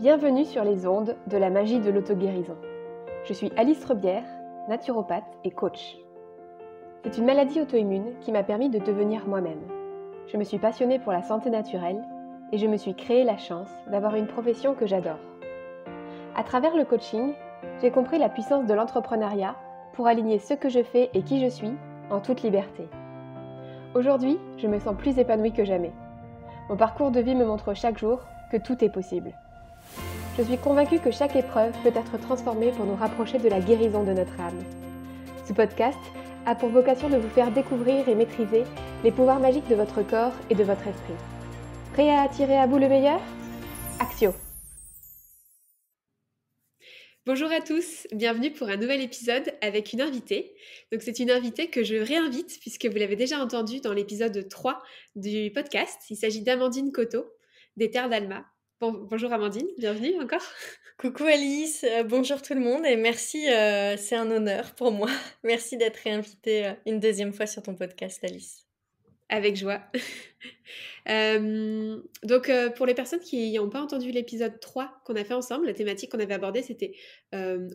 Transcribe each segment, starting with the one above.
Bienvenue sur les ondes de la magie de l'auto-guérison. Je suis Alice Rebière, naturopathe et coach. C'est une maladie auto-immune qui m'a permis de devenir moi-même. Je me suis passionnée pour la santé naturelle et je me suis créé la chance d'avoir une profession que j'adore. À travers le coaching, j'ai compris la puissance de l'entrepreneuriat pour aligner ce que je fais et qui je suis en toute liberté. Aujourd'hui, je me sens plus épanouie que jamais. Mon parcours de vie me montre chaque jour que tout est possible. Je suis convaincue que chaque épreuve peut être transformée pour nous rapprocher de la guérison de notre âme. Ce podcast a pour vocation de vous faire découvrir et maîtriser les pouvoirs magiques de votre corps et de votre esprit. Prêt à attirer à vous le meilleur ? Axio! Bonjour à tous, bienvenue pour un nouvel épisode avec une invitée. Donc c'est une invitée que je réinvite puisque vous l'avez déjà entendue dans l'épisode 3 du podcast. Il s'agit d'Amandine Coteau, des Terres d'Alma. Bonjour Amandine, bienvenue encore. Coucou Alice, bonjour tout le monde et merci, c'est un honneur pour moi. Merci d'être réinvitée une deuxième fois sur ton podcast Alice. Avec joie. Pour les personnes qui n'ont pas entendu l'épisode 3 qu'on a fait ensemble, la thématique qu'on avait abordée, c'était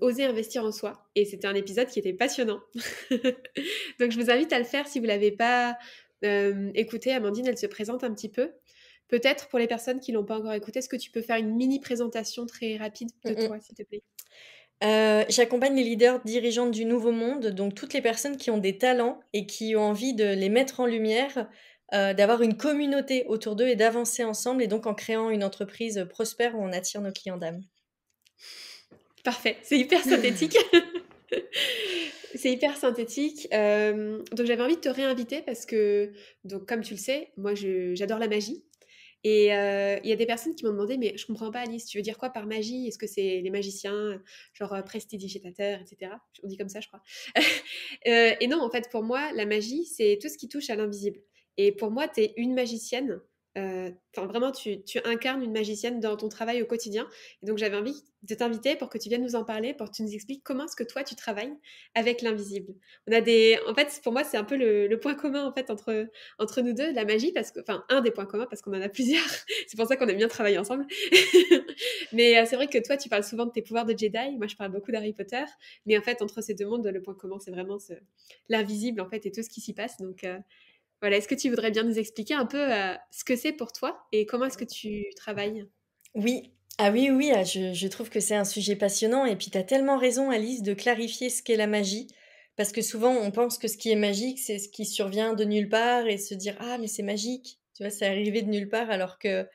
oser investir en soi. Et c'était un épisode qui était passionnant. Donc, je vous invite à le faire si vous ne l'avez pas écouté. Amandine, elle se présente un petit peu. Peut-être pour les personnes qui ne l'ont pas encore écouté, est-ce que tu peux faire une mini présentation très rapide de toi, s'il te plaît ? J'accompagne les leaders dirigeantes du nouveau monde, donc toutes les personnes qui ont des talents et qui ont envie de les mettre en lumière, d'avoir une communauté autour d'eux et d'avancer ensemble, et donc en créant une entreprise prospère où on attire nos clients d'âme. Parfait, c'est hyper synthétique. C'est hyper synthétique. Donc j'avais envie de te réinviter parce que, donc, comme tu le sais, moi j'adore la magie. Et il y a des personnes qui m'ont demandé, mais je comprends pas Alice, tu veux dire quoi par magie ? Est-ce que c'est les magiciens, genre prestidigitateurs, etc. On dit comme ça, je crois. Et non, en fait, pour moi, la magie, c'est tout ce qui touche à l'invisible. Et pour moi, tu es une magicienne. Vraiment, tu incarnes une magicienne dans ton travail au quotidien. Et donc, j'avais envie de t'inviter pour que tu viennes nous en parler, pour que tu nous expliques comment est-ce que toi, tu travailles avec l'invisible. En fait, pour moi, c'est un peu le point commun en fait entre nous deux, la magie, un des points communs, parce qu'on en a plusieurs. C'est pour ça qu'on aime bien travailler ensemble. Mais c'est vrai que toi, tu parles souvent de tes pouvoirs de Jedi. Moi, je parle beaucoup d'Harry Potter. Mais en fait, entre ces deux mondes, le point commun, c'est vraiment l'invisible en fait et tout ce qui s'y passe. Donc, voilà, est-ce que tu voudrais bien nous expliquer un peu ce que c'est pour toi et comment est-ce que tu travailles ? Oui, je trouve que c'est un sujet passionnant, et puis tu as tellement raison Alice de clarifier ce qu'est la magie, parce que souvent on pense que ce qui est magique, c'est ce qui survient de nulle part et se dire « Ah, mais c'est magique !» Tu vois, c'est arrivé de nulle part, alors que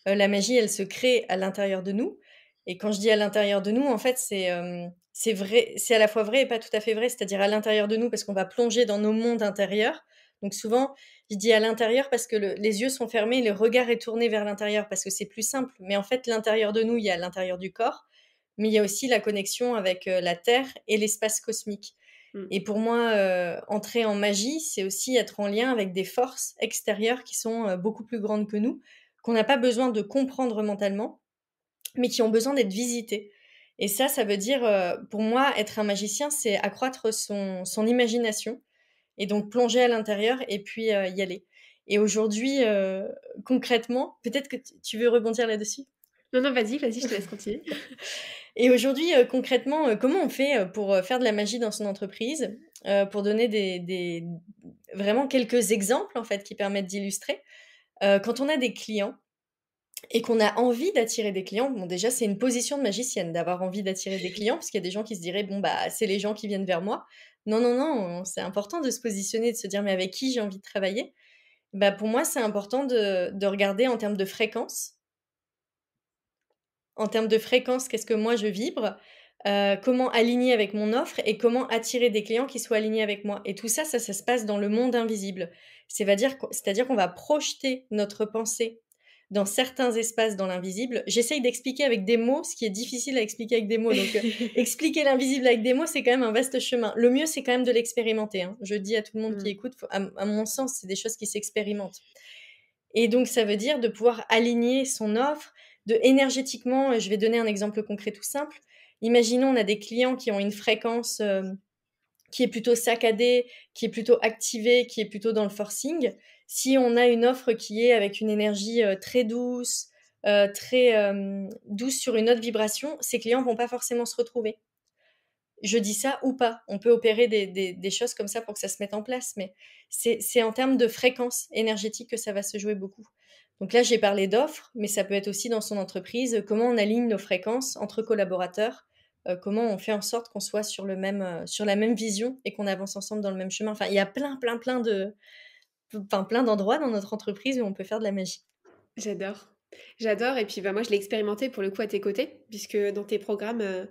la magie, elle se crée à l'intérieur de nous. Et quand je dis à l'intérieur de nous, en fait, c'est vrai, c'est à la fois vrai et pas tout à fait vrai, c'est-à-dire à l'intérieur de nous parce qu'on va plonger dans nos mondes intérieurs. Donc souvent, je dis à l'intérieur parce que les yeux sont fermés, le regard est tourné vers l'intérieur parce que c'est plus simple. Mais en fait, l'intérieur de nous, il y a l'intérieur du corps, mais il y a aussi la connexion avec la Terre et l'espace cosmique. Et pour moi, entrer en magie, c'est aussi être en lien avec des forces extérieures qui sont beaucoup plus grandes que nous, qu'on n'a pas besoin de comprendre mentalement, mais qui ont besoin d'être visitées. Et ça veut dire, pour moi, être un magicien, c'est accroître son imagination, et donc plonger à l'intérieur et puis y aller. Et aujourd'hui, concrètement, peut-être que tu veux rebondir là-dessus ? Non, vas-y, je te laisse continuer. Et aujourd'hui, concrètement, comment on fait pour faire de la magie dans son entreprise ? Pour donner vraiment quelques exemples en fait qui permettent d'illustrer. Quand on a des clients et qu'on a envie d'attirer des clients, bon déjà c'est une position de magicienne d'avoir envie d'attirer des clients, parce qu'il y a des gens qui se diraient bon bah c'est les gens qui viennent vers moi. Non, c'est important de se positionner, de se dire mais avec qui j'ai envie de travailler ? Bah pour moi c'est important de regarder en termes de fréquence. En termes de fréquence, qu'est-ce que moi je vibre ? Comment aligner avec mon offre et comment attirer des clients qui soient alignés avec moi. Et tout ça se passe dans le monde invisible. C'est-à-dire qu'on va projeter notre pensée dans certains espaces dans l'invisible. J'essaye d'expliquer avec des mots ce qui est difficile à expliquer avec des mots. Donc, expliquer l'invisible avec des mots, c'est quand même un vaste chemin. Le mieux, c'est quand même de l'expérimenter, hein. Je dis à tout le monde qui écoute, à mon sens, c'est des choses qui s'expérimentent. Et donc, ça veut dire de pouvoir aligner son offre, énergétiquement. Je vais donner un exemple concret tout simple. Imaginons, on a des clients qui ont une fréquence qui est plutôt saccadée, qui est plutôt activée, qui est plutôt dans le forcing. Si on a une offre qui est avec une énergie très douce, très douce sur une autre vibration, ces clients vont pas forcément se retrouver. Je dis ça ou pas. On peut opérer des choses comme ça pour que ça se mette en place, mais c'est en termes de fréquence énergétique que ça va se jouer beaucoup. Donc là, j'ai parlé d'offres, mais ça peut être aussi dans son entreprise, comment on aligne nos fréquences entre collaborateurs, comment on fait en sorte qu'on soit sur la même vision et qu'on avance ensemble dans le même chemin. Enfin, il y a plein d'endroits dans notre entreprise où on peut faire de la magie. J'adore. J'adore et puis, bah, moi, je l'ai expérimenté pour le coup à tes côtés, puisque dans tes programmes,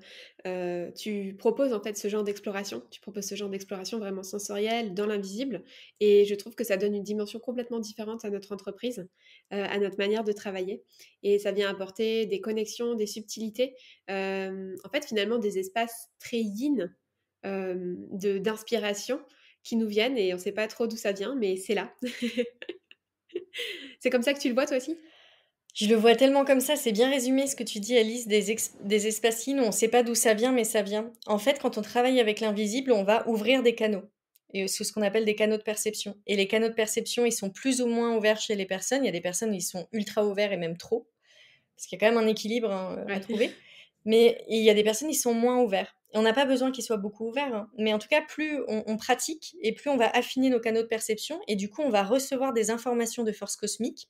tu proposes en fait ce genre d'exploration. Tu proposes ce genre d'exploration vraiment sensorielle, dans l'invisible et je trouve que ça donne une dimension complètement différente à notre entreprise, à notre manière de travailler et ça vient apporter des connexions, des subtilités, en fait, finalement, des espaces très yin, d'inspiration qui nous viennent et on sait pas trop d'où ça vient, mais c'est là. C'est comme ça que tu le vois toi aussi? Je le vois tellement comme ça, c'est bien résumé ce que tu dis Alice, des espacines où on ne sait pas d'où ça vient, mais ça vient. En fait, quand on travaille avec l'invisible, on va ouvrir des canaux. Et c'est ce qu'on appelle des canaux de perception. Et les canaux de perception, ils sont plus ou moins ouverts chez les personnes. Il y a des personnes où ils sont ultra ouverts et même trop, parce qu'il y a quand même un équilibre à Ouais. trouver. Mais il y a des personnes qui sont moins ouverts. Et on n'a pas besoin qu'ils soient beaucoup ouverts, hein. Mais en tout cas, plus on pratique et plus on va affiner nos canaux de perception. Et du coup, on va recevoir des informations de force cosmique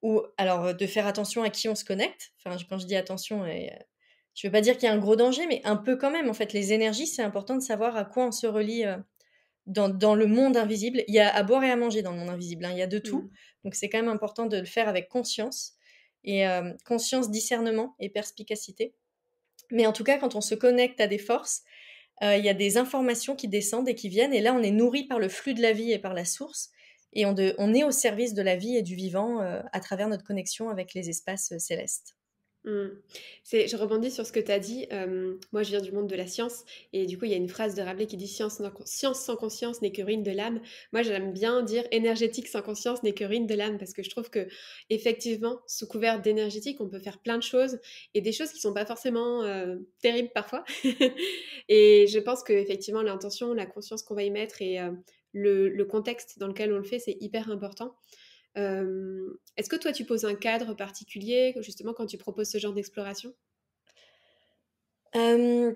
ou alors, de faire attention à qui on se connecte. Enfin, quand je dis attention je veux pas dire qu'il y a un gros danger, mais un peu quand même. En fait, les énergies, c'est important de savoir à quoi on se relie, dans le monde invisible. Il y a à boire et à manger dans le monde invisible, hein, il y a de tout. Mmh. Donc c'est quand même important de le faire avec conscience et conscience, discernement et perspicacité. Mais en tout cas, quand on se connecte à des forces, il y a des informations qui descendent et qui viennent et là, on est nourri par le flux de la vie et par la source et on est au service de la vie et du vivant, à travers notre connexion avec les espaces, célestes. Mmh. Je rebondis sur ce que tu as dit. Moi, je viens du monde de la science et du coup, il y a une phrase de Rabelais qui dit: «Science sans conscience n'est que ruine de l'âme». Moi, j'aime bien dire: «Énergétique sans conscience n'est que ruine de l'âme» parce que je trouve que effectivement, sous couvert d'énergétique, on peut faire plein de choses et des choses qui sont pas forcément, terribles parfois et je pense qu'effectivement, l'intention, la conscience qu'on va y mettre et le contexte dans lequel on le fait, c'est hyper important. Est-ce que toi, tu poses un cadre particulier, justement, quand tu proposes ce genre d'exploration? Hem, Ou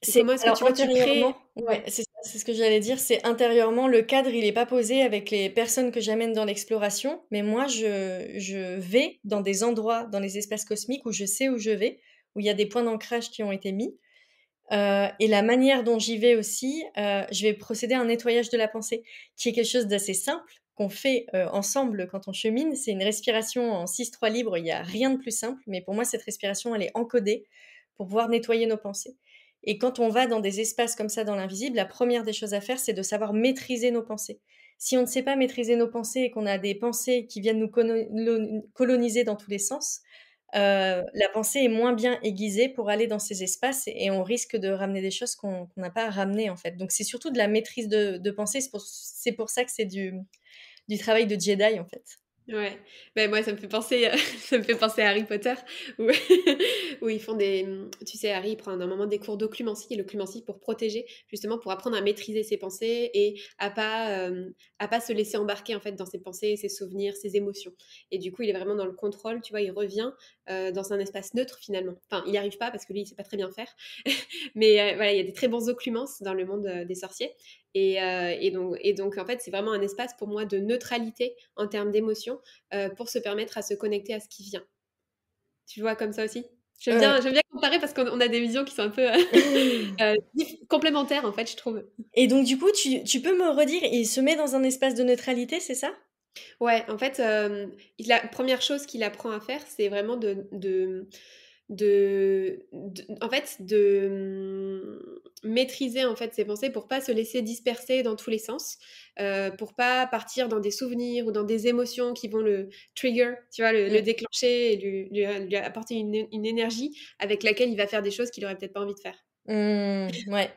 c'est comment est-ce que alors tu vois, tu crées intérieurement, ouais, ouais. c'est ça, c'est ce que j'allais dire, c'est intérieurement, le cadre, il est pas posé avec les personnes que j'amène dans l'exploration, mais moi, je vais dans des endroits, dans les espaces cosmiques où je sais où je vais, où il y a des points d'ancrage qui ont été mis. Et la manière dont j'y vais aussi, je vais procéder à un nettoyage de la pensée, qui est quelque chose d'assez simple, qu'on fait, ensemble quand on chemine. C'est une respiration en 6-3 libre, il y a rien de plus simple, mais pour moi, cette respiration, elle est encodée pour pouvoir nettoyer nos pensées. Et quand on va dans des espaces comme ça dans l'invisible, la première des choses à faire, c'est de savoir maîtriser nos pensées. Si on ne sait pas maîtriser nos pensées et qu'on a des pensées qui viennent nous coloniser dans tous les sens, la pensée est moins bien aiguisée pour aller dans ces espaces et on risque de ramener des choses qu'on n'a pas à ramener, en fait. Donc c'est surtout de la maîtrise de pensée. C'est pour ça que c'est du travail de Jedi, en fait. Ouais, ben moi ça me fait penser, ça me fait penser à Harry Potter où où ils font tu sais, Harry il prend un moment des cours d'occlumencie et l'occlumencie pour protéger, justement pour apprendre à maîtriser ses pensées et à pas se laisser embarquer en fait dans ses pensées, ses souvenirs, ses émotions et du coup, il est vraiment dans le contrôle, tu vois? Il revient, dans un espace neutre finalement. Enfin, il n'y arrive pas parce que lui, il sait pas très bien faire, mais voilà, il y a des très bons occlumences dans le monde, des sorciers et donc en fait, c'est vraiment un espace pour moi de neutralité en termes d'émotions, pour se permettre à se connecter à ce qui vient. Tu le vois comme ça aussi? Heu J'aime bien comparer parce qu'on a des visions qui sont un peu, complémentaires en fait, je trouve. et donc du coup, tu peux me redire, il se met dans un espace de neutralité, c'est ça? Ouais, en fait, la première chose qu'il apprend à faire, c'est vraiment en fait, maîtriser, en fait, ses pensées pour pas se laisser disperser dans tous les sens, pour pas partir dans des souvenirs ou dans des émotions qui vont le trigger, tu vois? Le Mmh. déclencher et lui apporter une énergie avec laquelle il va faire des choses qu'il aurait peut-être pas envie de faire. Mmh, ouais.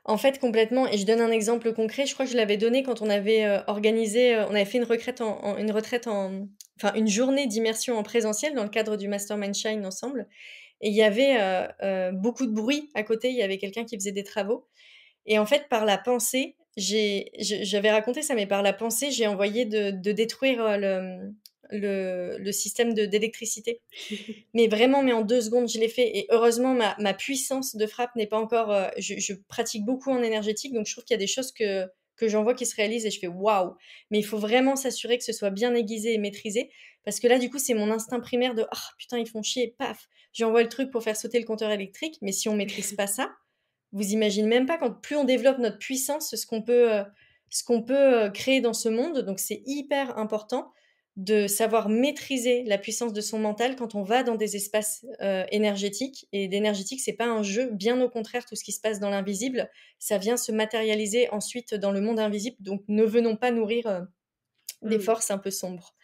En fait, complètement et je donne un exemple concret. Je crois que je l'avais donné quand on avait, organisé, on avait fait une retraite enfin, une journée d'immersion en présentiel dans le cadre du Mastermind Shine ensemble et il y avait, beaucoup de bruit à côté. Il y avait quelqu'un qui faisait des travaux et en fait, par la pensée, j'avais raconté ça, mais par la pensée, j'ai envoyé de détruire, le système d'électricité. Mais vraiment, mais en 2 secondes, je l'ai fait. Et heureusement, ma puissance de frappe n'est pas encore... je pratique beaucoup en énergétique, donc je trouve qu'il y a des choses que j'en vois qui se réalisent et je fais waouh. Mais il faut vraiment s'assurer que ce soit bien aiguisé et maîtrisé. Parce que là, du coup, c'est mon instinct primaire de « Ah, putain, ils font chier, paf !» J'envoie le truc pour faire sauter le compteur électrique. Mais si on maîtrise pas ça, vous imaginez même pas, quand plus on développe notre puissance, ce qu'on peut créer dans ce monde. Donc, c'est hyper important de savoir maîtriser la puissance de son mental quand on va dans des espaces énergétiques. Et l'énergétique, c'est pas un jeu, bien au contraire, tout ce qui se passe dans l'invisible, ça vient se matérialiser ensuite dans le monde invisible. Donc, ne venons pas nourrir des forces un peu sombres.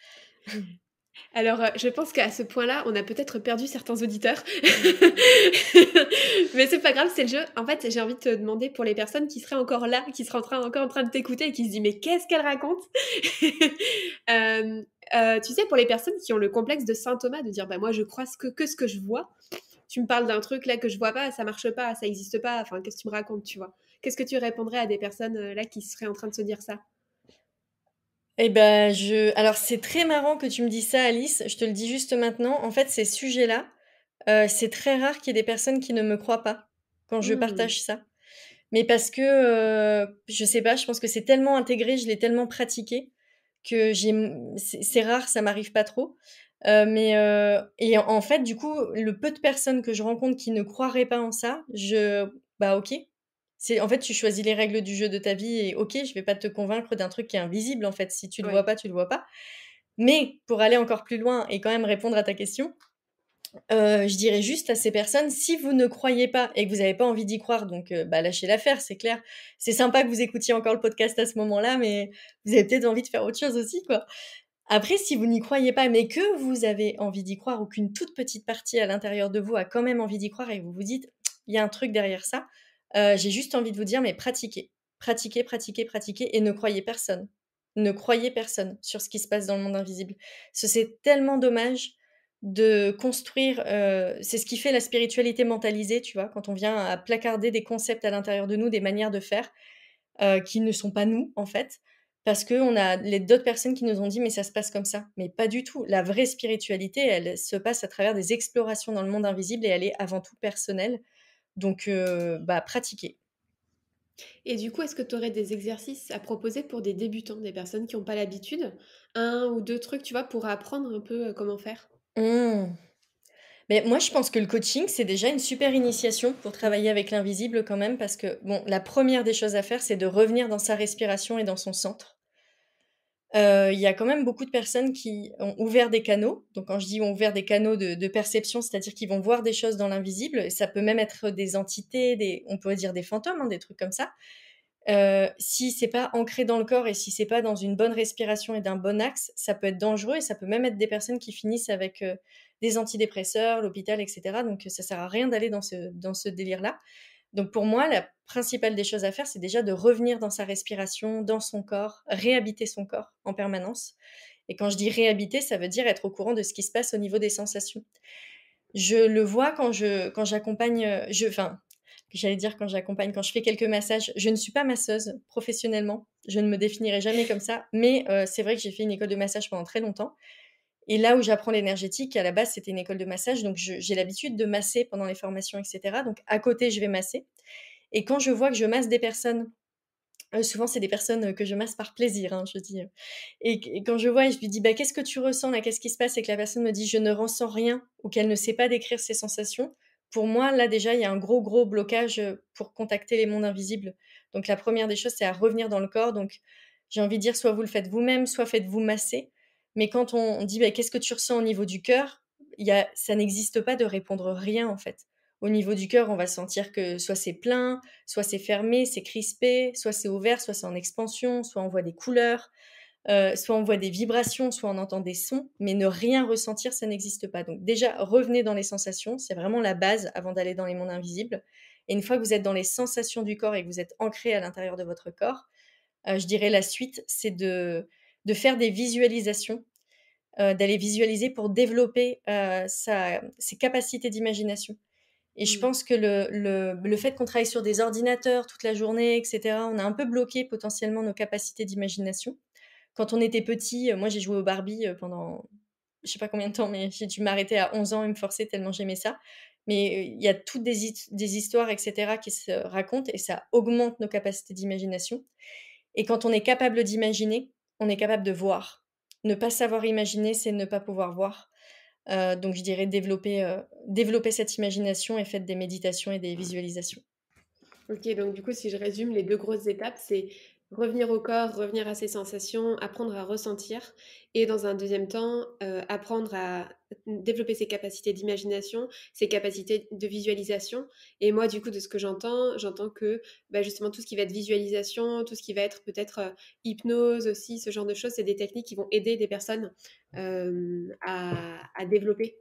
Alors, je pense qu'à ce point-là, on a peut-être perdu certains auditeurs. Mais c'est pas grave, c'est le jeu. En fait, j'ai envie de te demander pour les personnes qui seraient encore là, qui seraient encore en train de t'écouter et qui se disent mais qu'est-ce qu'elle raconte. Tu sais, pour les personnes qui ont le complexe de Saint Thomas, de dire bah moi je crois que ce que je vois. Tu me parles d'un truc là que je vois pas, ça marche pas, ça existe pas. Enfin, qu'est-ce que tu me racontes, tu vois? Qu'est-ce que tu répondrais à des personnes là qui seraient en train de se dire ça? Eh ben, alors c'est très marrant que tu me dises ça, Alice. Je te le dis juste maintenant. En fait, ces sujets-là, c'est très rare qu'il y ait des personnes qui ne me croient pas quand je Hmm. partage ça. Mais parce que, je sais pas, je pense que c'est tellement intégré, je l'ai tellement pratiqué que c'est rare, ça m'arrive pas trop. Et en fait, du coup, le peu de personnes que je rencontre qui ne croiraient pas en ça, bah ok. En fait, tu choisis les règles du jeu de ta vie et ok, je vais pas te convaincre d'un truc qui est invisible en fait. Si tu le vois Ouais. pas, tu le vois pas. Mais pour aller encore plus loin et quand même répondre à ta question, je dirais juste à ces personnes, si vous ne croyez pas et que vous n'avez pas envie d'y croire, donc bah, lâchez l'affaire, c'est clair. C'est sympa que vous écoutiez encore le podcast à ce moment-là, mais vous avez peut-être envie de faire autre chose aussi, quoi. Après, si vous n'y croyez pas, mais que vous avez envie d'y croire ou qu'une toute petite partie à l'intérieur de vous a quand même envie d'y croire et que vous vous dites: «Il y a un truc derrière ça», j'ai juste envie de vous dire: «Mais pratiquez. Pratiquez, pratiquez, pratiquez et ne croyez personne. Ne croyez personne sur ce qui se passe dans le monde invisible». C'est tellement dommage de construire, c'est ce qui fait la spiritualité mentalisée, tu vois? Quand on vient à placarder des concepts à l'intérieur de nous, des manières de faire, qui ne sont pas nous, en fait. Parce qu'on a les d'autres personnes qui nous ont dit: «Mais ça se passe comme ça». Mais pas du tout. La vraie spiritualité, elle se passe à travers des explorations dans le monde invisible et elle est avant tout personnelle. Donc bah, pratiquez. Et du coup, est-ce que tu aurais des exercices à proposer pour des débutants, des personnes qui ont pas l'habitude? Un ou 2 trucs, tu vois, pour apprendre un peu, comment faire? Mmh. Mais moi, je pense que le coaching, c'est déjà une super initiation pour travailler avec l'invisible quand même parce que, bon, la première des choses à faire, c'est de revenir dans sa respiration et dans son centre. Il y a quand même beaucoup de personnes qui ont ouvert des canaux. Donc quand je dis ont ouvert des canaux de perception, c'est-à-dire qu'ils vont voir des choses dans l'invisible et ça peut même être des entités, on pourrait dire des fantômes, hein, des trucs comme ça. Si c'est pas ancré dans le corps et si c'est pas dans une bonne respiration et d'un bon axe, ça peut être dangereux et ça peut même être des personnes qui finissent avec, des antidépresseurs, l'hôpital et cetera. Donc ça sert à rien d'aller dans ce délire-là. Donc pour moi, la principale des choses à faire, c'est déjà de revenir dans sa respiration, dans son corps, réhabiter son corps en permanence. Et quand je dis réhabiter, ça veut dire être au courant de ce qui se passe au niveau des sensations. Je le vois quand j'accompagne, j'allais dire quand je fais quelques massages. Je ne suis pas masseuse professionnellement, je ne me définirai jamais comme ça, mais c'est vrai que j'ai fait une école de massage pendant très longtemps et là où j'apprends l'énergétique, à la base, c'était une école de massage, donc j'ai l'habitude de masser pendant les formations et cetera, donc à côté, je vais masser et quand je vois que je masse des personnes, souvent c'est des personnes, que je masse par plaisir, hein, je dis, et quand je vois et je lui dis: «Bah, qu'est-ce que tu ressens là? Qu'est-ce qui se passe?» et que la personne me dit: «Je ne ressens rien» ou qu'elle ne sait pas décrire ses sensations, pour moi, là, déjà, il y a un gros, gros blocage, pour contacter les mondes invisibles. Donc la première des choses, c'est à revenir dans le corps. Donc j'ai envie de dire, soit vous le faites vous-même, soit faites-vous masser. Mais quand on dit: «Bah, qu'est-ce que tu ressens au niveau du cœur?» Ça n'existe pas de répondre rien, en fait. Au niveau du cœur, on va sentir que soit c'est plein, soit c'est fermé, c'est crispé, soit c'est ouvert, soit c'est en expansion, soit on voit des couleurs, soit on voit des vibrations, soit on entend des sons, mais ne rien ressentir, ça n'existe pas. Donc déjà, revenez dans les sensations, c'est vraiment la base avant d'aller dans les mondes invisibles. Et une fois que vous êtes dans les sensations du corps et que vous êtes ancré à l'intérieur de votre corps, je dirais la suite, c'est de faire des visualisations, d'aller visualiser pour développer ses capacités d'imagination. Et je Mmh. pense que le fait qu'on travaille sur des ordinateurs toute la journée, et cetera, on a un peu bloqué potentiellement nos capacités d'imagination. Quand on était petit, moi j'ai joué aux Barbie pendant je sais pas combien de temps, mais j'ai dû m'arrêter à 11 ans et me forcer tellement j'aimais ça. Mais il y a toutes des histoires, etc., qui se racontent et ça augmente nos capacités d'imagination. Et quand on est capable d'imaginer, on est capable de voir. Ne pas savoir imaginer, c'est ne pas pouvoir voir. Donc je dirais développer cette imagination et faites des méditations et des visualisations. Ok, donc du coup, si je résume, les deux grosses étapes, c'est revenir au corps, revenir à ses sensations, apprendre à ressentir, et dans un deuxième temps, apprendre à développer ses capacités d'imagination, ses capacités de visualisation. Et moi, du coup, de ce que j'entends que bah, justement tout ce qui va être visualisation, tout ce qui va être peut-être hypnose aussi, ce genre de choses, c'est des techniques qui vont aider des personnes à développer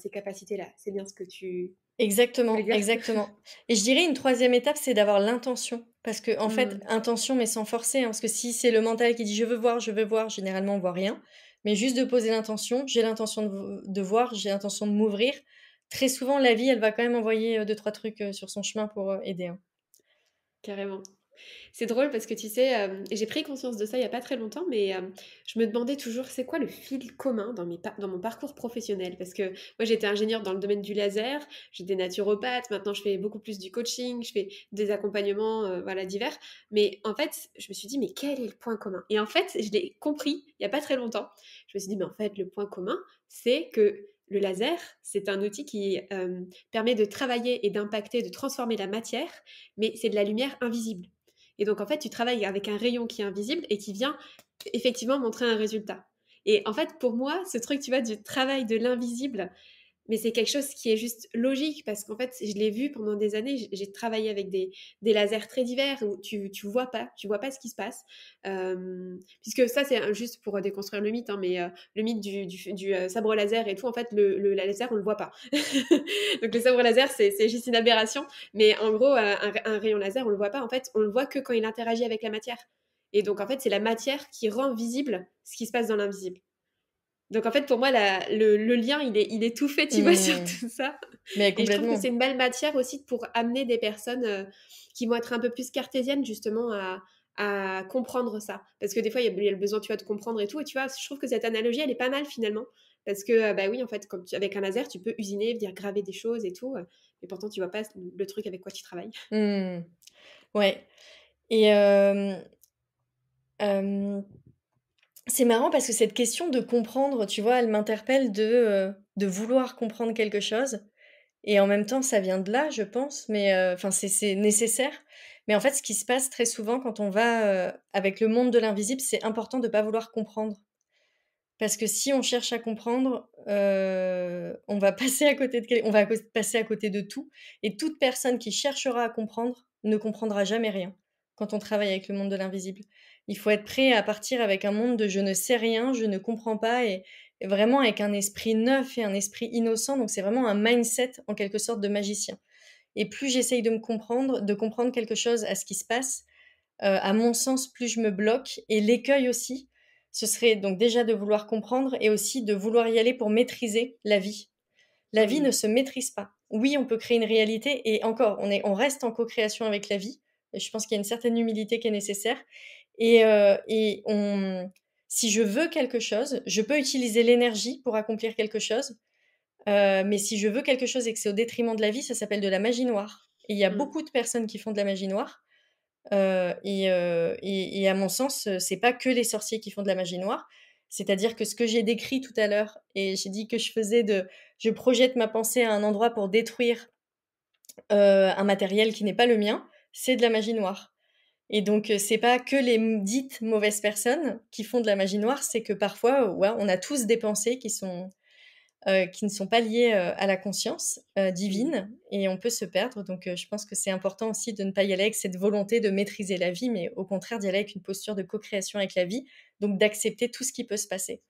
ces capacités-là. C'est bien ce que tu voulais Exactement, dire? exactement. Et je dirais une troisième étape, c'est d'avoir l'intention. Parce que en fait, Hmm. intention, mais sans forcer, hein, parce que si c'est le mental qui dit: je veux voir», généralement on voit rien. Mais juste de poser l'intention, j'ai l'intention de voir, j'ai l'intention de m'ouvrir. Très souvent, la vie, elle va quand même envoyer 2-3 trucs sur son chemin pour aider, hein. Carrément. C'est drôle parce que tu sais, j'ai pris conscience de ça il y a pas très longtemps, mais je me demandais toujours c'est quoi le fil commun dans mon parcours professionnel? Parce que moi j'étais ingénieure dans le domaine du laser, j'étais naturopathe, maintenant je fais beaucoup plus du coaching, je fais des accompagnements, voilà, divers. Mais en fait, je me suis dit: «Mais quel est le point commun?» Et en fait, je l'ai compris il y a pas très longtemps. Je me suis dit: «Mais en fait, le point commun, c'est que le laser, c'est un outil qui, permet de travailler et d'impacter, de transformer la matière, mais c'est de la lumière invisible.» Et donc, en fait, tu travailles avec un rayon qui est invisible et qui vient effectivement montrer un résultat. Et en fait, pour moi, ce truc, tu vois, du travail de l'invisible, mais c'est quelque chose qui est juste logique parce qu'en fait, je l'ai vu pendant des années. J'ai travaillé avec des lasers très divers où tu vois pas ce qui se passe. Puisque ça, c'est juste pour déconstruire le mythe, hein, mais le mythe du sabre laser et tout, en fait, le laser, on le voit pas. Donc le sabre laser, c'est juste une aberration. Mais en gros, un rayon laser, on le voit pas. En fait, on le voit que quand il interagit avec la matière. Et donc, en fait, c'est la matière qui rend visible ce qui se passe dans l'invisible. Donc en fait, pour moi, le lien, il est tout fait, tu vois, sur Mmh. tout ça. Mais Et je trouve que complètement. c'est une belle matière aussi pour amener des personnes qui vont être un peu plus cartésiennes, justement, à comprendre ça. Parce que des fois, il y a le besoin, tu vois, de comprendre et tout. Et tu vois, je trouve que cette analogie, elle est pas mal finalement. Parce que, bah oui, en fait, avec un laser, tu peux usiner, venir graver des choses et tout. Mais pourtant, tu vois pas le truc avec quoi tu travailles. Mmh. Ouais. Et hem, c'est marrant parce que cette question de comprendre, tu vois, elle m'interpelle de vouloir comprendre quelque chose. Et en même temps, ça vient de là, je pense, mais enfin, c'est nécessaire. Mais en fait, ce qui se passe très souvent quand on va, avec le monde de l'invisible, c'est important de pas vouloir comprendre. Parce que si on cherche à comprendre, on va passer à côté de quel on va cos passer à côté de tout et toute personne qui cherchera à comprendre ne comprendra jamais rien, quand on travaille avec le monde de l'invisible. Il faut être prêt à partir avec un monde de «je ne sais rien, je ne comprends pas» et vraiment avec un esprit neuf et un esprit innocent, donc c'est vraiment un mindset en quelque sorte de magicien et plus j'essaye de comprendre quelque chose à ce qui se passe, à mon sens, plus je me bloque et l'écueil aussi, ce serait donc déjà de vouloir comprendre et aussi de vouloir y aller pour maîtriser la vie. La vie ne Hmm. se maîtrise pas. Oui, on peut créer une réalité et encore, on reste en co-création avec la vie et je pense qu'il y a une certaine humilité qui est nécessaire et on si je veux quelque chose, je peux utiliser l'énergie pour accomplir quelque chose, mais si je veux quelque chose et que c'est au détriment de la vie, ça s'appelle de la magie noire et il y a Hmm. beaucoup de personnes qui font de la magie noire et à mon sens, c'est pas que les sorciers qui font de la magie noire. C'est-à-dire que ce que j'ai décrit tout à l'heure et j'ai dit que je projette ma pensée à un endroit pour détruire, un matériel qui n'est pas le mien, c'est de la magie noire et donc c'est pas que les dites mauvaises personnes qui font de la magie noire, c'est que parfois, ouais, on a tous des pensées qui ne sont pas liées, à la conscience, Hmm. divine et on peut se perdre donc je pense que c'est important aussi de ne pas y aller avec cette volonté de maîtriser la vie, mais au contraire d'y aller avec une posture de co-création avec la vie, donc d'accepter tout ce qui peut se passer.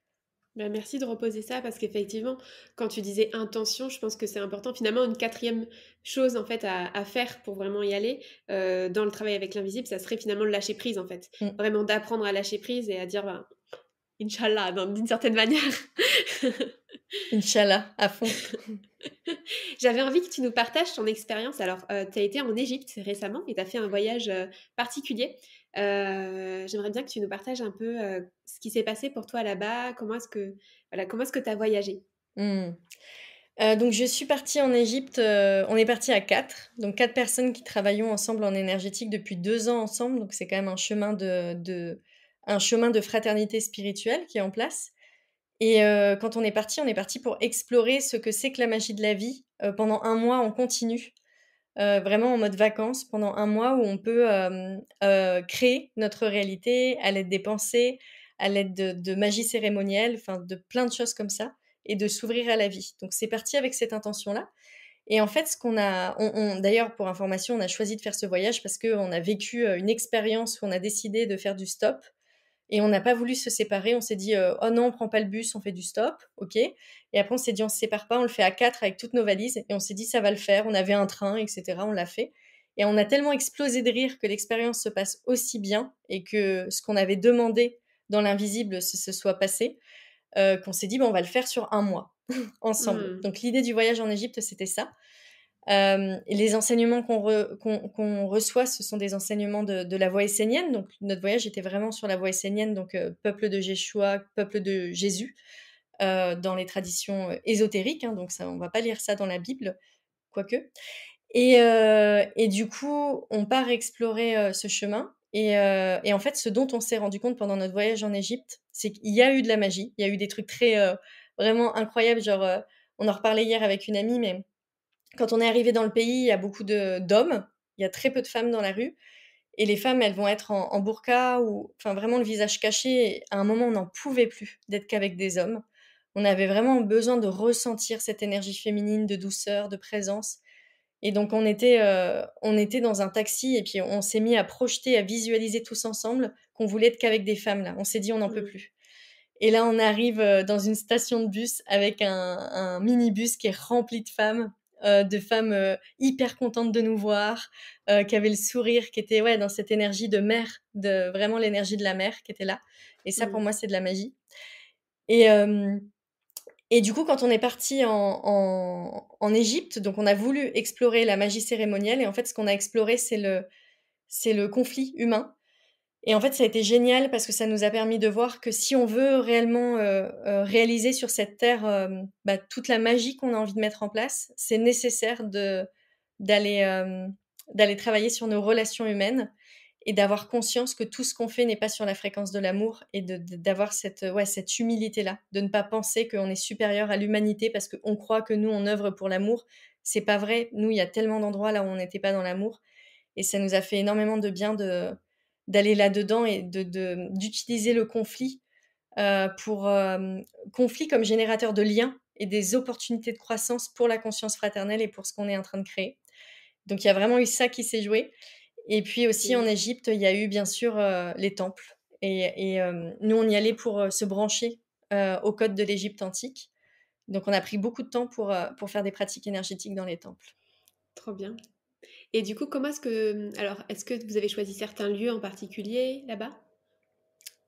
Bah, merci de reposer ça parce qu'effectivement, quand tu disais intention, je pense que c'est important. Finalement, une quatrième chose en fait à faire pour vraiment y aller dans le travail avec l'invisible, ça serait finalement le lâcher prise en fait. Mmh. Vraiment d'apprendre à lâcher prise et à dire bah, Inch'Allah d'une certaine manière. Inch'Allah, à fond. J'avais envie que tu nous partages ton expérience. Alors, tu as été en Égypte récemment et tu as fait un voyage particulier. J'aimerais bien que tu nous partages un peu ce qui s'est passé pour toi là-bas, comment est-ce que tu as voyagé? Mmh. Donc je suis partie en Égypte, on est partis à 4, donc 4 personnes qui travaillons ensemble en énergétique depuis 2 ans ensemble, donc c'est quand même un chemin de fraternité spirituelle qui est en place et quand on est parti pour explorer ce que c'est que la magie de la vie, pendant un mois en continu, vraiment en mode vacances pendant un mois où on peut, créer notre réalité à l'aide des pensées, à l'aide de magie cérémonielle, enfin de plein de choses comme ça et de s'ouvrir à la vie. Donc c'est parti avec cette intention-là et en fait, ce qu'on a on d'ailleurs pour information, on a choisi de faire ce voyage parce qu'on a vécu, une expérience où on a décidé de faire du stop et on n'a pas voulu se séparer. On s'est dit, «Oh non, on prend pas le bus, on fait du stop, OK». Et après on s'est dit: «On se sépare pas, on le fait à 4 avec toutes nos valises» et on s'est dit: «Ça va le faire». On avait un train et cetera, on l'a fait et on a tellement explosé de rire que l'expérience se passe aussi bien et que ce qu'on avait demandé dans l'invisible se soit passé, qu'on s'est dit: «Bah, on va le faire sur un mois ensemble». Mmh. Donc l'idée du voyage en Égypte, c'était ça. Et les enseignements qu'on reçoit, ce sont des enseignements de la voie essénienne. Donc notre voyage était vraiment sur la voie essénienne, donc peuple de Jeshua, peuple de Jésus, dans les traditions, ésotériques, hein, donc ça, on va pas lire ça dans la Bible, quoique. Et du coup, on part explorer, ce chemin et en fait, ce dont on s'est rendu compte pendant notre voyage en Égypte, c'est qu'il y a eu de la magie. Il y a eu des trucs très, vraiment incroyables, genre, on en reparlait hier avec une amie, mais quand on est arrivé dans le pays, il y a beaucoup d'hommes, il y a très peu de femmes dans la rue et les femmes, elles vont être en burqa ou enfin vraiment le visage caché et à un moment, on n'en pouvait plus d'être qu'avec des hommes. On avait vraiment besoin de ressentir cette énergie féminine de douceur, de présence et donc on était dans un taxi et puis on s'est mis à projeter, à visualiser tous ensemble qu'on voulait être qu'avec des femmes là. On s'est dit: «On n'en peut Mmh. plus». Et là, on arrive, dans une station de bus avec un minibus qui est rempli de femmes, hyper contentes de nous voir, qui avaient le sourire, qui étaient, ouais, dans cette énergie de mère, de vraiment l'énergie de la mère qui était là et ça, pour Mmh. moi, c'est de la magie et hem et du coup, quand on est parti en Égypte, donc on a voulu explorer la magie cérémonielle et en fait, ce qu'on a exploré, c'est le conflit humain et en fait, ça a été génial parce que ça nous a permis de voir que si on veut réellement, réaliser sur cette terre, bah, toute la magie qu'on a envie de mettre en place, c'est nécessaire d'aller, d'aller travailler sur nos relations humaines et d'avoir conscience que tout ce qu'on fait n'est pas sur la fréquence de l'amour et d'avoir cette, ouais, cette humilité-là, de ne pas penser qu'on est supérieur à l'humanité parce qu'on croit que nous, on œuvre pour l'amour. C'est pas vrai. Nous, il y a tellement d'endroits là où on n'était pas dans l'amour et ça nous a fait énormément de bien d'aller là-dedans et d'utiliser le conflit, pour, conflit comme générateur de liens et des opportunités de croissance pour la conscience fraternelle et pour ce qu'on est en train de créer. Donc il y a vraiment eu ça qui s'est joué et puis aussi en Génial. Égypte, il y a eu bien sûr, les temples et nous on y allait pour, se brancher, au code de l'Égypte antique. Donc on a pris beaucoup de temps pour faire des pratiques énergétiques dans les temples. Trop bien. Et du coup, comment est-ce que, alors, est-ce que vous avez choisi certains lieux en particulier là-bas?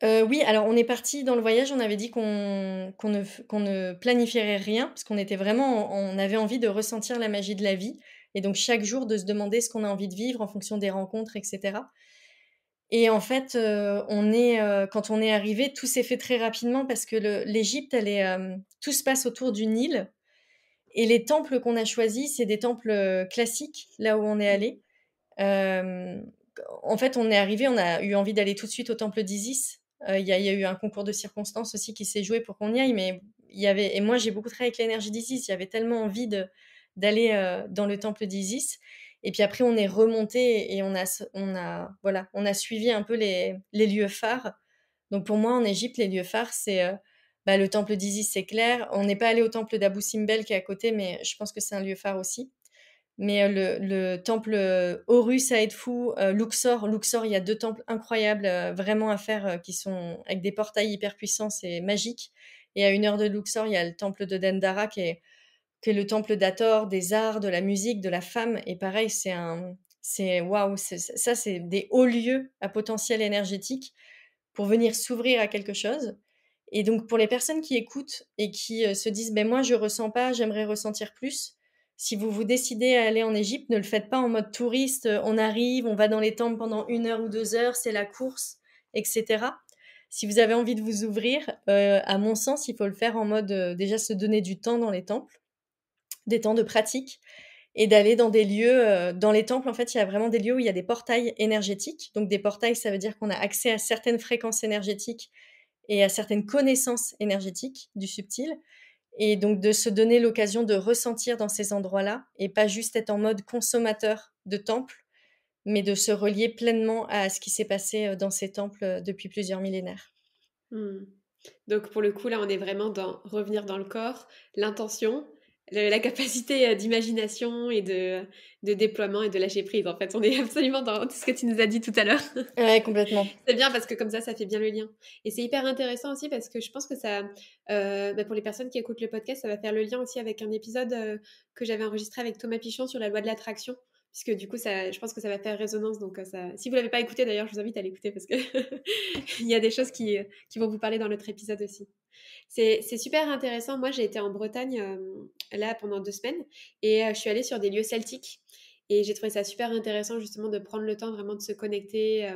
Oui, alors on est parti dans le voyage, on avait dit qu'on ne planifierait rien parce qu'on était vraiment on avait envie de ressentir la magie de la vie et donc chaque jour de se demander ce qu'on a envie de vivre en fonction des rencontres et cetera et en fait, quand on est arrivé, tout s'est fait très rapidement parce que l'Égypte, tout se passe autour du Nil et les temples qu'on a choisis, c'est des temples, classiques, là où on est Mmh. allé. Hem, En fait, on est arrivé, on a eu envie d'aller tout de suite au temple d'Isis. Il y a eu un concours de circonstances aussi qui s'est joué pour qu'on y aille, mais il y avait et moi, j'ai beaucoup travaillé avec l'énergie d'Isis. Il y avait tellement envie d'aller, dans le temple d'Isis et puis après on est remonté et voilà, on a suivi un peu les lieux phares. Donc pour moi, en Égypte, les lieux phares, c'est, bah, le temple d'Isis, c'est clair. On n'est pas allé au temple d'Abou Simbel qui est à côté, mais je pense que c'est un lieu phare aussi. Mais, le temple, Horus à Edfou, Luxor, il y a 2 temples incroyables, vraiment à faire, qui sont avec des portails hyper puissants, c'est magique et à 1 heure de Luxor, il y a le temple de Dendara qui est le temple d'Hathor, des arts, de la musique, de la femme et pareil, c'est waouh, ça, c'est des hauts lieux à potentiel énergétique pour venir s'ouvrir à quelque chose et donc pour les personnes qui écoutent et qui, se disent: «Beh, moi je ressens pas, j'aimerais ressentir plus», si vous vous décidez à aller en Égypte, ne le faites pas en mode touriste. On arrive, on va dans les temples pendant 1 heure ou 2 heures, c'est la course, etc. Si vous avez envie de vous ouvrir, à mon sens, il faut le faire en mode déjà se donner du temps dans les temples, des temps de pratique, et d'aller dans des lieux. Dans les temples, en fait, il y a vraiment des lieux où il y a des portails énergétiques. Donc des portails, ça veut dire qu'on a accès à certaines fréquences énergétiques et à certaines connaissances énergétiques du subtil. Et donc de se donner l'occasion de ressentir dans ces endroits-là et pas juste être en mode consommateur de temples, mais de se relier pleinement à ce qui s'est passé dans ces temples depuis plusieurs millénaires. Hmm. Donc pour le coup, là, on est vraiment dans revenir dans le corps, l'intention, la capacité d'imagination et de déploiement et de lâcher prise. En fait, on est absolument dans tout ce que tu nous as dit tout à l'heure. Ouais, complètement. C'est bien parce que comme ça fait bien le lien. Et c'est hyper intéressant aussi parce que je pense que ça, pour les personnes qui écoutent le podcast, ça va faire le lien aussi avec un épisode que j'avais enregistré avec Thomas Pichon sur la loi de l'attraction. Puisque du coup, je pense que ça va faire résonance. Donc, si vous ne l'avez pas écouté, d'ailleurs, je vous invite à l'écouter parce que il y a des choses qui vont vous parler dans notre épisode aussi. C'est super intéressant. Moi, j'ai été en Bretagne là pendant 2 semaines et je suis allée sur des lieux celtiques. Et j'ai trouvé ça super intéressant justement de prendre le temps vraiment de se connecter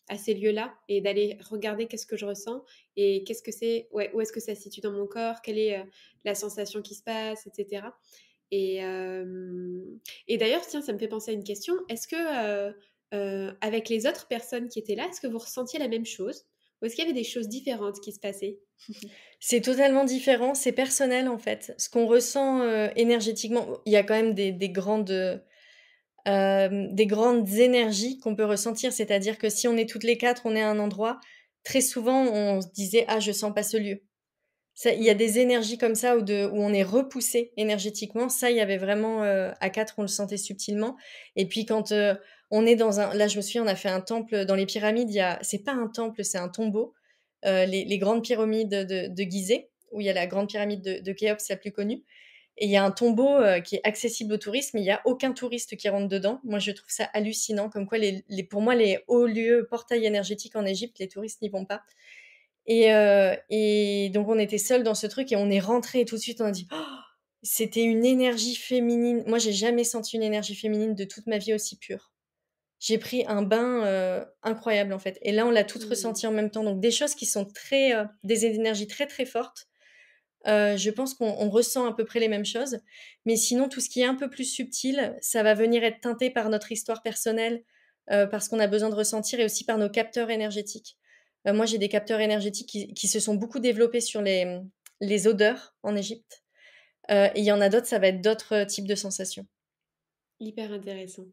à ces lieux-là et d'aller regarder qu'est-ce que je ressens et qu'est-ce que c'est, ouais, où est-ce que ça se situe dans mon corps, quelle est la sensation qui se passe, etc. Et d'ailleurs, tiens, ça me fait penser à une question. Est-ce que avec les autres personnes qui étaient là, est-ce que vous ressentiez la même chose? Ou est-ce qu'il y avait des choses différentes qui se passaient? C'est totalement différent, c'est personnel en fait. Ce qu'on ressent énergétiquement, il y a quand même des grandes énergies qu'on peut ressentir. C'est-à-dire que si on est toutes les 4, on est à un endroit, très souvent on se disait ah je sens pas ce lieu. Il y a des énergies comme ça où on est repoussé énergétiquement. Ça, il y avait vraiment à 4, on le sentait subtilement. Et puis quand on est dans là je me souviens, on a fait un temple dans les pyramides. C'est pas un temple, c'est un tombeau. Les grandes pyramides de Gizeh, où il y a la grande pyramide de Khéops, la plus connue. Et il y a un tombeau qui est accessible au tourisme, mais il n'y a aucun touriste qui rentre dedans. Moi, je trouve ça hallucinant, comme quoi pour moi, les hauts lieux, portails énergétiques en Égypte, les touristes n'y vont pas. Et donc, on était seuls dans ce truc et on est rentré et tout de suite, on a dit oh, c'était une énergie féminine. Moi, j'ai jamais senti une énergie féminine de toute ma vie aussi pure. J'ai pris un bain incroyable, en fait. Et là, on l'a toutes ressenti en même temps. Donc, des choses qui sont des énergies très, très fortes. Je pense qu'on ressent à peu près les mêmes choses. Mais sinon, tout ce qui est un peu plus subtil, ça va venir être teinté par notre histoire personnelle, parce qu'on a besoin de ressentir et aussi par nos capteurs énergétiques. Moi, j'ai des capteurs énergétiques qui se sont beaucoup développés sur les odeurs en Égypte. Et il y en a d'autres, ça va être d'autres types de sensations. Hyper intéressant.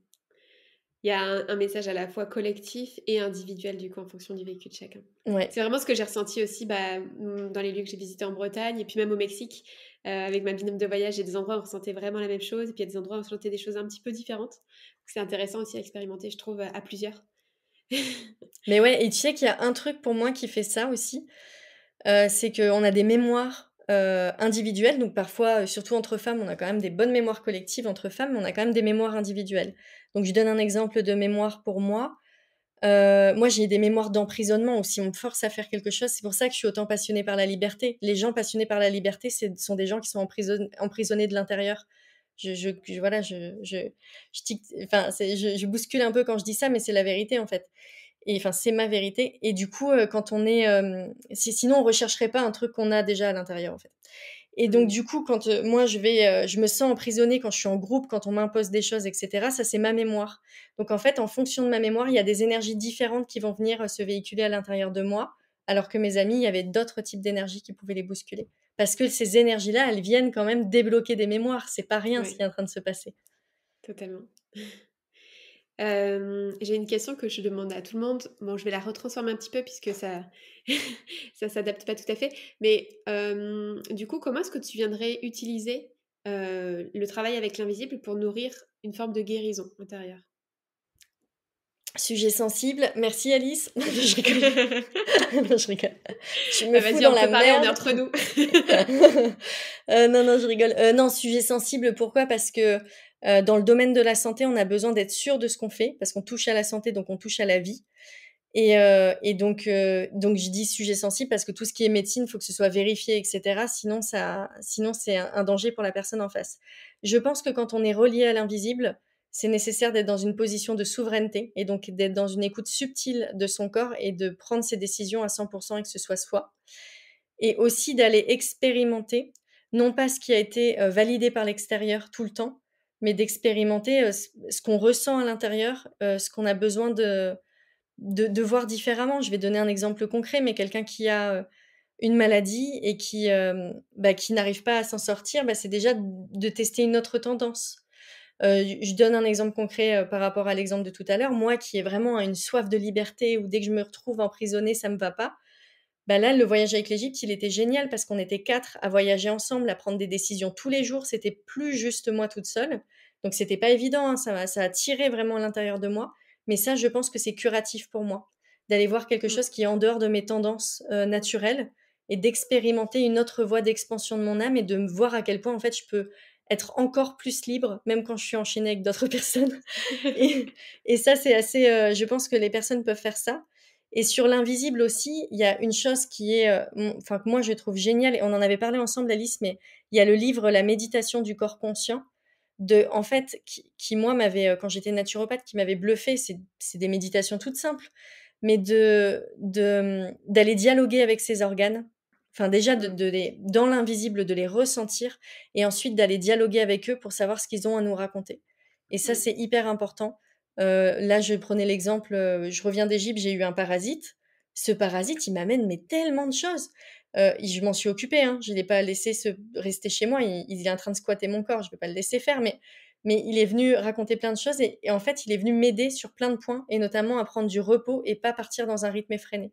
Il y a un message à la fois collectif et individuel, du coup, en fonction du vécu de chacun. Ouais. C'est vraiment ce que j'ai ressenti aussi dans les lieux que j'ai visités en Bretagne et puis même au Mexique. Avec ma binôme de voyage, il y a des endroits où on ressentait vraiment la même chose et puis il y a des endroits où on ressentait des choses un petit peu différentes. C'est intéressant aussi à expérimenter, je trouve, à plusieurs. Mais ouais, et tu sais qu'il y a un truc pour moi qui fait ça aussi, c'est qu'on a des mémoires individuelles. Donc parfois, surtout entre femmes, on a quand même des bonnes mémoires collectives entre femmes, mais on a quand même des mémoires individuelles. Donc je donne un exemple de mémoire pour moi. Moi, j'ai des mémoires d'emprisonnement où si on me force à faire quelque chose, c'est pour ça que je suis autant passionnée par la liberté. Les gens passionnés par la liberté, sont des gens qui sont emprisonnés de l'intérieur. Voilà, je bouscule un peu quand je dis ça, mais c'est la vérité en fait. Et enfin, c'est ma vérité. Et du coup, quand on est, sinon on rechercherait pas un truc qu'on a déjà à l'intérieur en fait. Et donc du coup, quand moi je me sens emprisonnée quand je suis en groupe, quand on m'impose des choses, etc. Ça c'est ma mémoire. Donc en fait, en fonction de ma mémoire, il y a des énergies différentes qui vont venir se véhiculer à l'intérieur de moi, alors que mes amis, il y avait d'autres types d'énergies qui pouvaient les bousculer. Parce que ces énergies-là, elles viennent quand même débloquer des mémoires. C'est pas rien ce qui est en train de se passer. Totalement. J'ai une question que je demande à tout le monde. Bon, je vais la retransformer un petit peu puisque ça ça s'adapte pas tout à fait. Mais du coup, comment est-ce que tu viendrais utiliser le travail avec l'invisible pour nourrir une forme de guérison intérieure? Sujet sensible. Merci Alice. Je rigole. Non, je rigole. Tu me fous Vas-y, dans on la peut parler, on est merde. entre nous. Non, je rigole. Non, sujet sensible, pourquoi? Parce que dans le domaine de la santé, on a besoin d'être sûr de ce qu'on fait, parce qu'on touche à la santé, donc on touche à la vie. Et donc je dis sujet sensible parce que tout ce qui est médecine, il faut que ce soit vérifié, etc. Sinon c'est un danger pour la personne en face. Je pense que quand on est relié à l'invisible, c'est nécessaire d'être dans une position de souveraineté et donc d'être dans une écoute subtile de son corps et de prendre ses décisions à 100% et que ce soit soi. Et aussi d'aller expérimenter, non pas ce qui a été validé par l'extérieur tout le temps, mais d'expérimenter ce qu'on ressent à l'intérieur, ce qu'on a besoin de voir différemment. Je vais donner un exemple concret, mais quelqu'un qui a une maladie et qui n'arrive pas à s'en sortir, c'est déjà de tester une autre tendance. Je donne un exemple concret par rapport à l'exemple de tout à l'heure. Moi qui ai vraiment une soif de liberté, où dès que je me retrouve emprisonnée, ça me va pas. Là, le voyage avec l'Égypte, il était génial parce qu'on était 4 à voyager ensemble, à prendre des décisions tous les jours. C'était plus juste moi toute seule. Donc, c'était pas évident, hein, ça a tiré vraiment à l'intérieur de moi. Mais ça, je pense que c'est curatif pour moi, d'aller voir quelque chose qui est en dehors de mes tendances naturelles et d'expérimenter une autre voie d'expansion de mon âme et de me voir à quel point, en fait, je peux être encore plus libre, même quand je suis enchaînée avec d'autres personnes. Et ça, c'est assez... je pense que les personnes peuvent faire ça. Et sur l'invisible aussi, il y a une chose qui est, que moi je trouve géniale, et on en avait parlé ensemble, Alice, mais il y a le livre La méditation du corps conscient, en fait, qui moi m'avait, quand j'étais naturopathe, qui m'avait bluffé. C'est des méditations toutes simples, mais d'aller dialoguer avec ses organes. Enfin, déjà, dans l'invisible, de les ressentir, et ensuite d'aller dialoguer avec eux pour savoir ce qu'ils ont à nous raconter. Et ça, c'est hyper important. Là, je prenais l'exemple, je reviens d'Égypte, j'ai eu un parasite. Ce parasite, il m'amène tellement de choses. Je m'en suis occupée, hein. Je ne l'ai pas laissé rester chez moi. Il est en train de squatter mon corps, je ne vais pas le laisser faire, mais il est venu raconter plein de choses et en fait, il est venu m'aider sur plein de points et notamment à prendre du repos et pas partir dans un rythme effréné.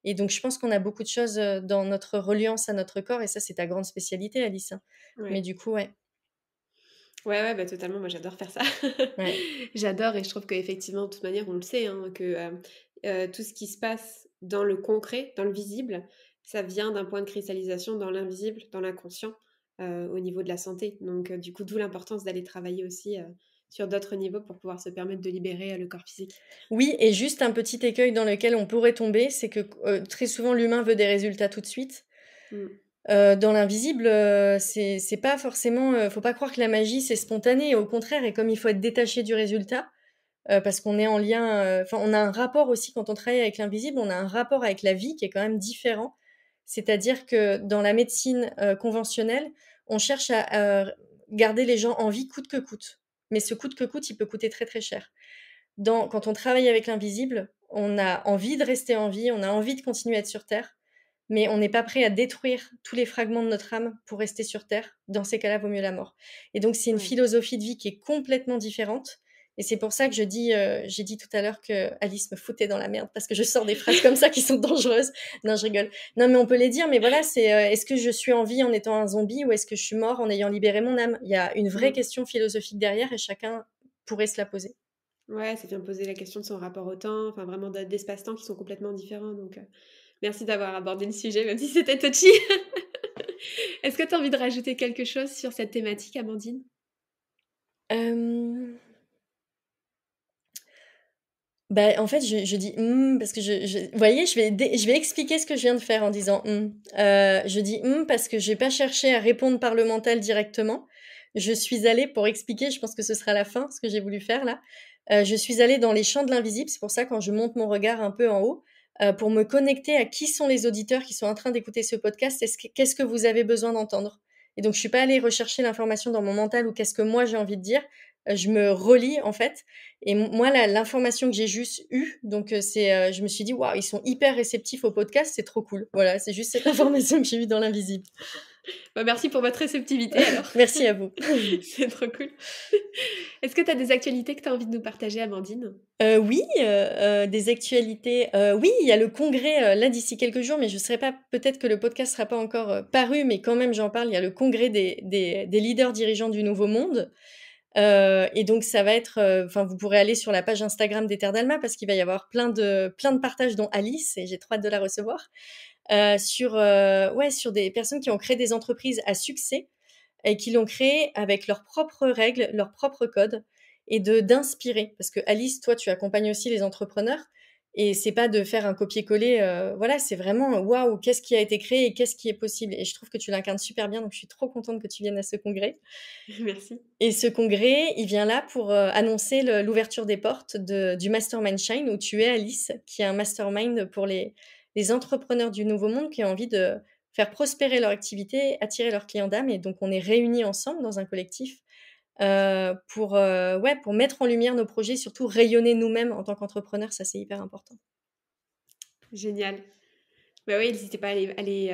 Et donc, je pense qu'on a beaucoup de choses dans notre reliance à notre corps et ça, c'est ta grande spécialité, Alice, hein. Ouais. Mais du coup, ouais. Ouais, totalement. Moi, j'adore faire ça. Ouais. J'adore et je trouve qu'effectivement, de toute manière, on le sait, hein, que tout ce qui se passe dans le concret, dans le visible, ça vient d'un point de cristallisation dans l'invisible, dans l'inconscient, au niveau de la santé. Donc, du coup, d'où l'importance d'aller travailler aussi sur d'autres niveaux pour pouvoir se permettre de libérer le corps physique. Oui, et juste un petit écueil dans lequel on pourrait tomber, c'est que très souvent, l'humain veut des résultats tout de suite. Dans l'invisible, c'est pas forcément... faut pas croire que la magie, c'est spontané. Au contraire, et comme il faut être détaché du résultat, parce qu'on est en lien... on a un rapport aussi, quand on travaille avec l'invisible, on a un rapport avec la vie qui est quand même différent. C'est-à-dire que dans la médecine conventionnelle, on cherche à garder les gens en vie coûte que coûte. Mais ce coûte que coûte, il peut coûter très très cher. Quand on travaille avec l'invisible, on a envie de rester en vie, on a envie de continuer à être sur Terre, mais on n'est pas prêt à détruire tous les fragments de notre âme pour rester sur Terre. Dans ces cas-là, vaut mieux la mort. Et donc, c'est une philosophie de vie qui est complètement différente. Et c'est pour ça que j'ai dit tout à l'heure que Alice me foutait dans la merde parce que je sors des phrases comme ça qui sont dangereuses. Non, je rigole. Non, mais on peut les dire, mais voilà, c'est est-ce que je suis en vie en étant un zombie ou est-ce que je suis mort en ayant libéré mon âme? Il y a une vraie question philosophique derrière et chacun pourrait se la poser. Ouais, ça vient poser la question de son rapport au temps, enfin vraiment d'espace-temps qui sont complètement différents. Donc, merci d'avoir abordé le sujet, même si c'était touchy. Est-ce que tu as envie de rajouter quelque chose sur cette thématique, Amandine? En fait, je dis parce que vous voyez, je vais expliquer ce que je viens de faire en disant je dis parce que j'ai pas cherché à répondre par le mental directement. Je suis allée pour expliquer, je pense que ce sera la fin, ce que j'ai voulu faire là. Je suis allée dans les champs de l'invisible. C'est pour ça, quand je monte mon regard un peu en haut, pour me connecter à qui sont les auditeurs qui sont en train d'écouter ce podcast, qu'est-ce que vous avez besoin d'entendre. Et donc, je suis pas allée rechercher l'information dans mon mental ou qu'est-ce que moi j'ai envie de dire. Je me relie en fait. Et moi, l'information que j'ai juste eue, donc je me suis dit, waouh, ils sont hyper réceptifs au podcast, c'est trop cool. Voilà, c'est juste cette information que j'ai eue dans l'invisible. Merci pour votre réceptivité alors. Merci à vous. C'est trop cool. Est-ce que tu as des actualités que tu as envie de nous partager, Amandine? Oui, des actualités. Oui, il y a le congrès là d'ici quelques jours, mais je ne serai pas. Peut-être que le podcast sera pas encore paru, mais quand même j'en parle. Il y a le congrès des leaders dirigeants du Nouveau Monde. Et donc ça va être, vous pourrez aller sur la page Instagram des Terres d'Alma parce qu'il va y avoir plein de partages, dont Alice, et j'ai trop hâte de la recevoir, sur des personnes qui ont créé des entreprises à succès et qui l'ont créé avec leurs propres règles, leurs propres codes, et d'inspirer. Parce que Alice, toi, tu accompagnes aussi les entrepreneurs. Et c'est pas de faire un copier-coller, voilà, c'est vraiment waouh, qu'est-ce qui a été créé et qu'est-ce qui est possible. Et je trouve que tu l'incarnes super bien, donc je suis trop contente que tu viennes à ce congrès. Merci. Et ce congrès, il vient là pour annoncer l'ouverture des portes du Mastermind Shine où tu es Alice, qui est un mastermind pour les entrepreneurs du Nouveau Monde qui ont envie de faire prospérer leur activité, attirer leurs clients d'âme. Et donc, on est réunis ensemble dans un collectif pour mettre en lumière nos projets, surtout rayonner nous-mêmes en tant qu'entrepreneurs. Ça, c'est hyper important. Génial. Bah oui, n'hésitez pas à aller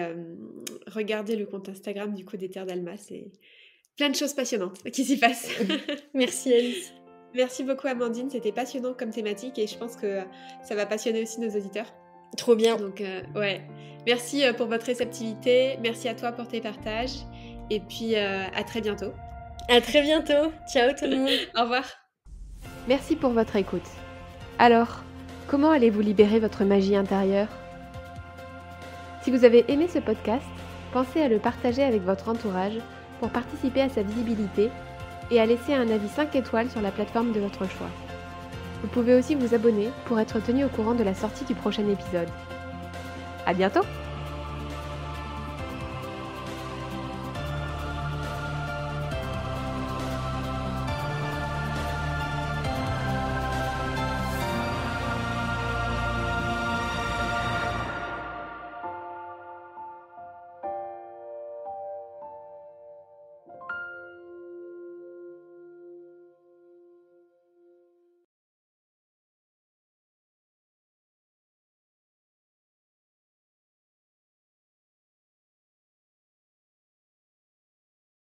regarder le compte Instagram du coup des Terres d'Alma. C'est plein de choses passionnantes qui s'y passent. Merci Alice. Merci beaucoup Amandine, c'était passionnant comme thématique et je pense que ça va passionner aussi nos auditeurs. Trop bien. Donc ouais, merci pour votre réceptivité, merci à toi pour tes partages et puis à très bientôt. À très bientôt. Ciao tout le monde. Au revoir. Merci pour votre écoute. Alors, comment allez-vous libérer votre magie intérieure ? Si vous avez aimé ce podcast, pensez à le partager avec votre entourage pour participer à sa visibilité et à laisser un avis 5 étoiles sur la plateforme de votre choix. Vous pouvez aussi vous abonner pour être tenu au courant de la sortie du prochain épisode. À bientôt!